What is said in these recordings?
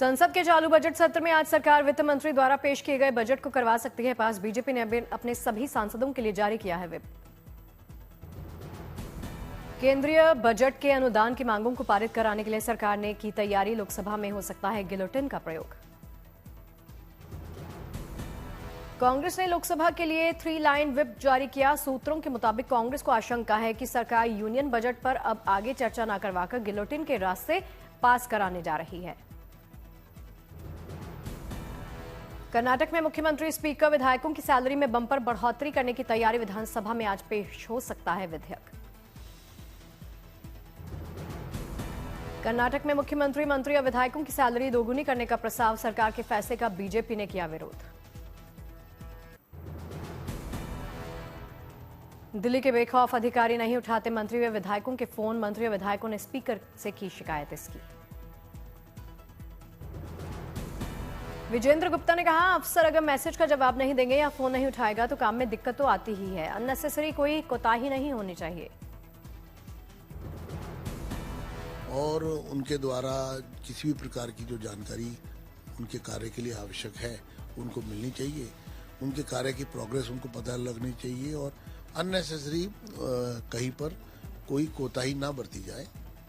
संसद के चालू बजट सत्र में आज सरकार वित्त मंत्री द्वारा पेश किए गए बजट को करवा सकती है पास। बीजेपी ने अपने सभी सांसदों के लिए जारी किया है व्हिप। केंद्रीय बजट के अनुदान की मांगों को पारित कराने के लिए सरकार ने की तैयारी। लोकसभा में हो सकता है गिलोटिन का प्रयोग। कांग्रेस ने लोकसभा के लिए 3 लाइन व्हिप जारी किया। सूत्रों के मुताबिक कांग्रेस को आशंका है कि सरकार यूनियन बजट पर अब आगे चर्चा न करवाकर गिलोटिन के रास्ते पास कराने जा रही है। कर्नाटक में मुख्यमंत्री, स्पीकर, विधायकों की सैलरी में बंपर बढ़ोतरी करने की तैयारी। विधानसभा में आज पेश हो सकता है विधेयक। कर्नाटक में मुख्यमंत्री, मंत्री और विधायकों की सैलरी दोगुनी करने का प्रस्ताव। सरकार के फैसले का बीजेपी ने किया विरोध। दिल्ली के बेखौफ अधिकारी नहीं उठाते मंत्री व विधायकों के फोन। मंत्री और विधायकों ने स्पीकर से की शिकायत इसकी। विजेंद्र गुप्ता ने कहा, अफसर अगर मैसेज का जवाब नहीं देंगे या फोन नहीं उठाएगा तो काम में दिक्कत तो आती ही है। अननेसेसरी कोई कोताही नहीं होनी चाहिए। और उनके द्वारा किसी भी प्रकार की जो जानकारी उनके कार्य के लिए आवश्यक है उनको मिलनी चाहिए। उनके कार्य की प्रोग्रेस उनको पता लगनी चाहिए और अननेसेसरी कहीं पर कोई कोताही ना बरती जाए,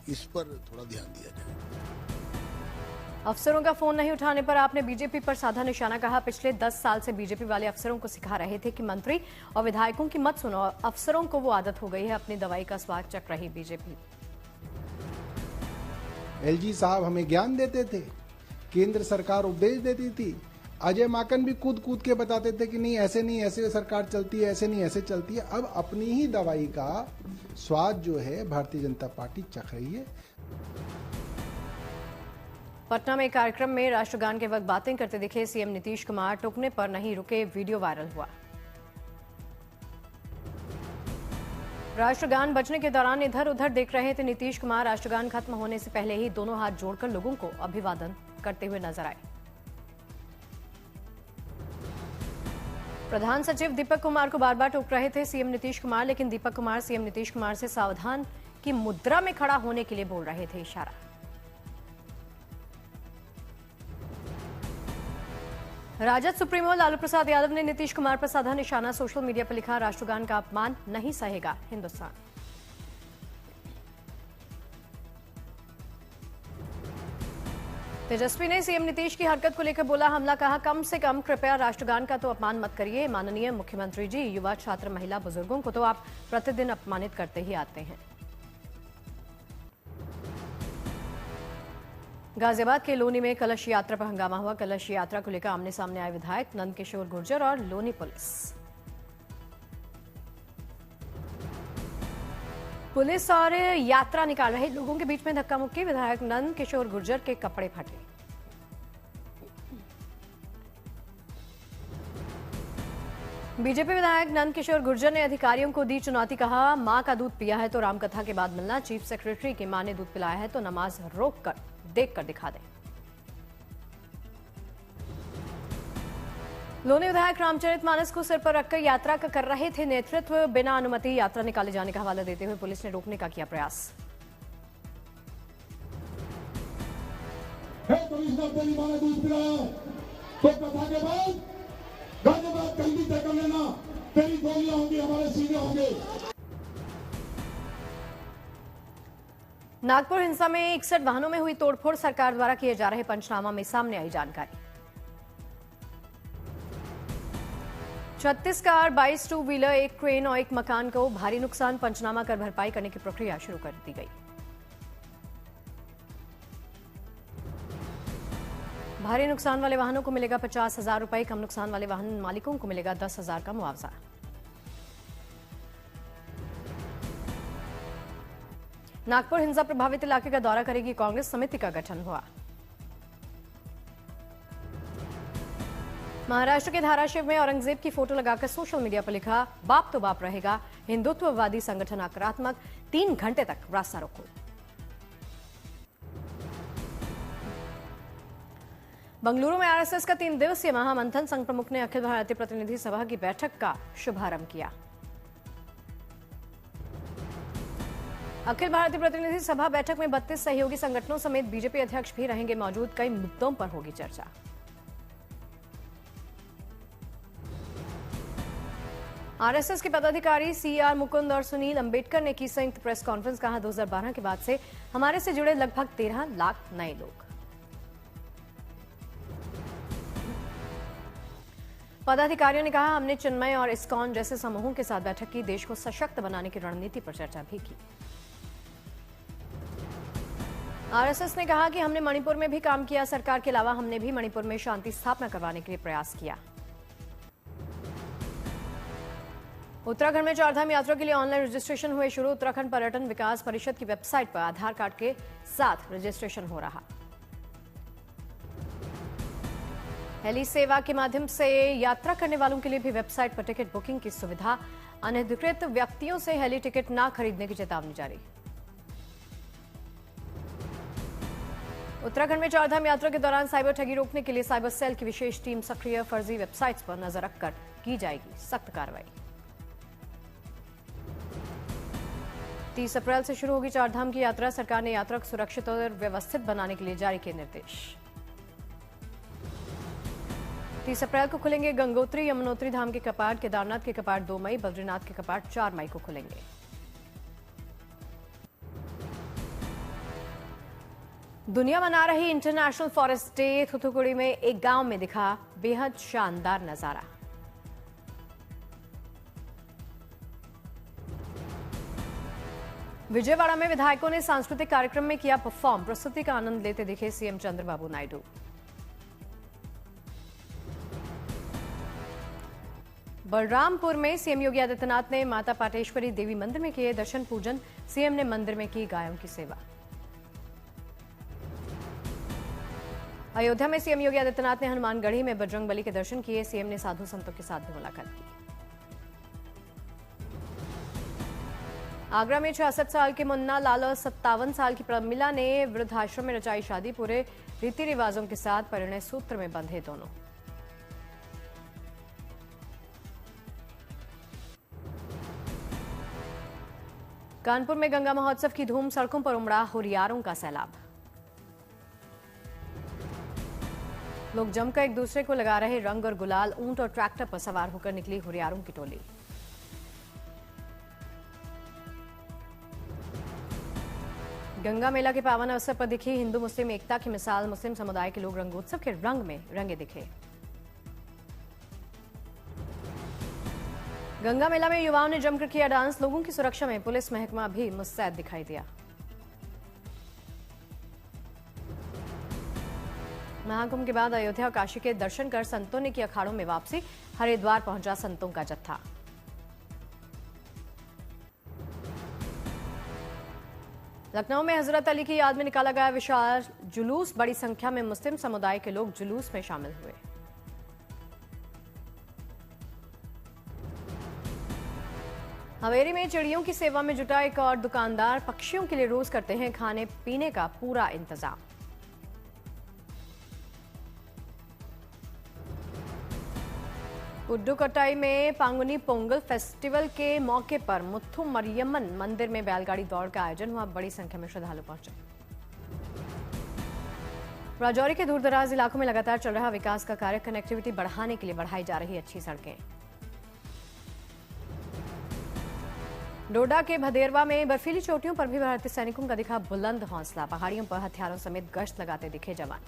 इस पर थोड़ा ध्यान दिया जाए। अफसरों का फोन नहीं उठाने पर आपने बीजेपी पर साधा निशाना। कहा, पिछले 10 साल से बीजेपी वाले अफसरों को सिखा रहे थे कि मंत्री और विधायकों की मत सुनो। अफसरों को वो आदत हो गई है, अपनी दवाई का स्वाद चख रही बीजेपी। एलजी साहब हमें ज्ञान देते थे, केंद्र सरकार उपदेश देती थी। अजय माकन भी कूद कूद के बताते थे कि नहीं ऐसे सरकार चलती है, ऐसे नहीं ऐसे चलती है। अब अपनी ही दवाई का स्वाद जो है भारतीय जनता पार्टी चख रही है। पटना में एक कार्यक्रम में राष्ट्रगान के वक्त बातें करते दिखे सीएम नीतीश कुमार। टोकने पर नहीं रुके, वीडियो वायरल हुआ। राष्ट्रगान बजने के दौरान इधर उधर देख रहे थे नीतीश कुमार। राष्ट्रगान खत्म होने से पहले ही दोनों हाथ जोड़कर लोगों को अभिवादन करते हुए नजर आए। प्रधान सचिव दीपक कुमार को बार बार टोक रहे थे सीएम नीतीश कुमार, लेकिन दीपक कुमार सीएम नीतीश कुमार से सावधान की मुद्रा में खड़ा होने के लिए बोल रहे थे, इशारा। राजद सुप्रीमो लालू प्रसाद यादव ने नीतीश कुमार पर साधा निशाना। सोशल मीडिया पर लिखा, राष्ट्रगान का अपमान नहीं सहेगा हिंदुस्तान। तेजस्वी ने सीएम नीतीश की हरकत को लेकर बोला हमला। कहा, कम से कम कृपया राष्ट्रगान का तो अपमान मत करिए। माननीय मुख्यमंत्री जी, युवा, छात्र, महिला, बुजुर्गों को तो आप प्रतिदिन अपमानित करते ही आते हैं। गाजियाबाद के लोनी में कलश यात्रा पर हंगामा हुआ। कलश यात्रा को लेकर आमने सामने आए विधायक नंदकिशोर गुर्जर और लोनी पुलिस और यात्रा निकाल रहे लोगों के बीच में धक्का मुक्की। विधायक नंदकिशोर गुर्जर के कपड़े फटे। बीजेपी विधायक नंदकिशोर गुर्जर ने अधिकारियों को दी चुनौती। कहा, मां का दूध पिया है तो रामकथा के बाद मिलना। चीफ सेक्रेटरी की मां ने दूध पिलाया है तो नमाज रोक कर देख कर दिखा दें। लोनी विधायक रामचरितमानस को सिर पर रखकर यात्रा का कर रहे थे नेतृत्व। बिना अनुमति यात्रा निकाले जाने का हवाला देते हुए पुलिस ने रोकने का किया प्रयास। कमिश्नर, तेरी मां ने दूध पिलाया तो कथा के बाद गाजियाबाद कहीं भी तय कर लेना, तेरी गोलियां होंगी, हमारे सीने होंगे। नागपुर हिंसा में 61 वाहनों में हुई तोड़फोड़। सरकार द्वारा किए जा रहे पंचनामा में सामने आई जानकारी। 36 कार, 22 टू व्हीलर, एक क्रेन और एक मकान को भारी नुकसान। पंचनामा कर भरपाई करने की प्रक्रिया शुरू कर दी गई। भारी नुकसान वाले वाहनों को मिलेगा 50,000 रुपए। कम नुकसान वाले वाहन मालिकों को मिलेगा 10,000 का मुआवजा। नागपुर हिंसा प्रभावित इलाके का दौरा करेगी कांग्रेस। समिति का गठन हुआ। महाराष्ट्र के धाराशिव में औरंगजेब की फोटो लगाकर सोशल मीडिया पर लिखा, बाप तो बाप रहेगा। हिंदुत्ववादी संगठन आक्रामक। 3 घंटे तक रास्ता रोको। बंगलुरु में आरएसएस का 3 दिवसीय महामंथन। संघ प्रमुख ने अखिल भारतीय प्रतिनिधि सभा की बैठक का शुभारंभ किया। अखिल भारतीय प्रतिनिधि सभा बैठक में 32 सहयोगी संगठनों समेत बीजेपी अध्यक्ष भी रहेंगे मौजूद। कई मुद्दों पर होगी चर्चा। आरएसएस के पदाधिकारी सीआर मुकुंद और सुनील अंबेडकर ने की संयुक्त प्रेस कॉन्फ्रेंस। कहा 2012 के बाद से हमारे से जुड़े लगभग 13 लाख नए लोग। पदाधिकारियों ने कहा हमने चिन्मय और इस्कॉन जैसे समूहों के साथ बैठक की। देश को सशक्त बनाने की रणनीति पर चर्चा भी की। आरएसएस ने कहा कि हमने मणिपुर में भी काम किया। सरकार के अलावा हमने भी मणिपुर में शांति स्थापना करवाने के लिए प्रयास किया। उत्तराखंड में चारधाम यात्रा के लिए ऑनलाइन रजिस्ट्रेशन हुए शुरू। उत्तराखंड पर्यटन विकास परिषद की वेबसाइट पर आधार कार्ड के साथ रजिस्ट्रेशन हो रहा। हेली सेवा के माध्यम से यात्रा करने वालों के लिए भी वेबसाइट पर टिकट बुकिंग की सुविधा। अनधिकृत व्यक्तियों से हेली टिकट न खरीदने की चेतावनी जारी। उत्तराखंड में चारधाम यात्रा के दौरान साइबर ठगी रोकने के लिए साइबर सेल की विशेष टीम सक्रिय। फर्जी वेबसाइट्स पर नजर रखकर की जाएगी सख्त कार्रवाई। 30 अप्रैल से शुरू होगी चारधाम की यात्रा। सरकार ने यात्रा को सुरक्षित और व्यवस्थित बनाने के लिए जारी किए निर्देश। 30 अप्रैल को खुलेंगे गंगोत्री यमुनोत्री धाम के कपाट। केदारनाथ के कपाट 2 मई, बद्रीनाथ के कपाट 4 मई को खुलेंगे। दुनिया मना रही इंटरनेशनल फॉरेस्ट डे। थूथुकुड़ी में एक गांव में दिखा बेहद शानदार नजारा। विजयवाड़ा में विधायकों ने सांस्कृतिक कार्यक्रम में किया परफॉर्म। प्रस्तुति का आनंद लेते दिखे सीएम चंद्रबाबू नायडू। बलरामपुर में सीएम योगी आदित्यनाथ ने माता पाटेश्वरी देवी मंदिर में किए दर्शन पूजन। सीएम ने मंदिर में की गायों की सेवा। अयोध्या में सीएम योगी आदित्यनाथ ने हनुमानगढ़ी में बजरंगबली के दर्शन किए। सीएम ने साधु संतों के साथ भी मुलाकात की। आगरा में 66 साल के मुन्ना लाल और 57 साल की प्रमिला ने वृद्धाश्रम में रचाई शादी। पूरे रीति रिवाजों के साथ परिणय सूत्र में बंधे दोनों। कानपुर में गंगा महोत्सव की धूम। सड़कों पर उमड़ा हुरियारों का सैलाब। लोग जमकर एक दूसरे को लगा रहे रंग और गुलाल। ऊंट और ट्रैक्टर पर सवार होकर निकली हुरियारों की टोली। गंगा मेला के पावन अवसर पर दिखी हिंदू मुस्लिम एकता की मिसाल। मुस्लिम समुदाय के लोग रंगोत्सव के रंग में रंगे दिखे। गंगा मेला में युवाओं ने जमकर किया डांस। लोगों की सुरक्षा में पुलिस महकमा भी मुस्तैद दिखाई दिया। महाकुंभ के बाद अयोध्या और काशी के दर्शन कर संतों ने की अखाड़ों में वापसी। हरिद्वार पहुंचा संतों का जत्था। लखनऊ में हजरत अली की याद में निकाला गया विशाल जुलूस। बड़ी संख्या में मुस्लिम समुदाय के लोग जुलूस में शामिल हुए। हवेरी में चिड़ियों की सेवा में जुटा एक और दुकानदार। पक्षियों के लिए रोज करते हैं खाने पीने का पूरा इंतजाम। पुडुकोट्टई में पांगुनी पोंगल फेस्टिवल के मौके पर मुथु मरियम्मन मंदिर में बैलगाड़ी दौड़ का आयोजन हुआ। बड़ी संख्या में श्रद्धालु पहुंचे। राजौरी के दूरदराज इलाकों में लगातार चल रहा विकास का कार्य। कनेक्टिविटी बढ़ाने के लिए बढ़ाई जा रही अच्छी सड़कें। डोडा के भदेरवा में बर्फीली चोटियों पर भी भारतीय सैनिकों का दिखा बुलंद हौसला। पहाड़ियों पर हथियारों समेत गश्त लगाते दिखे जवान।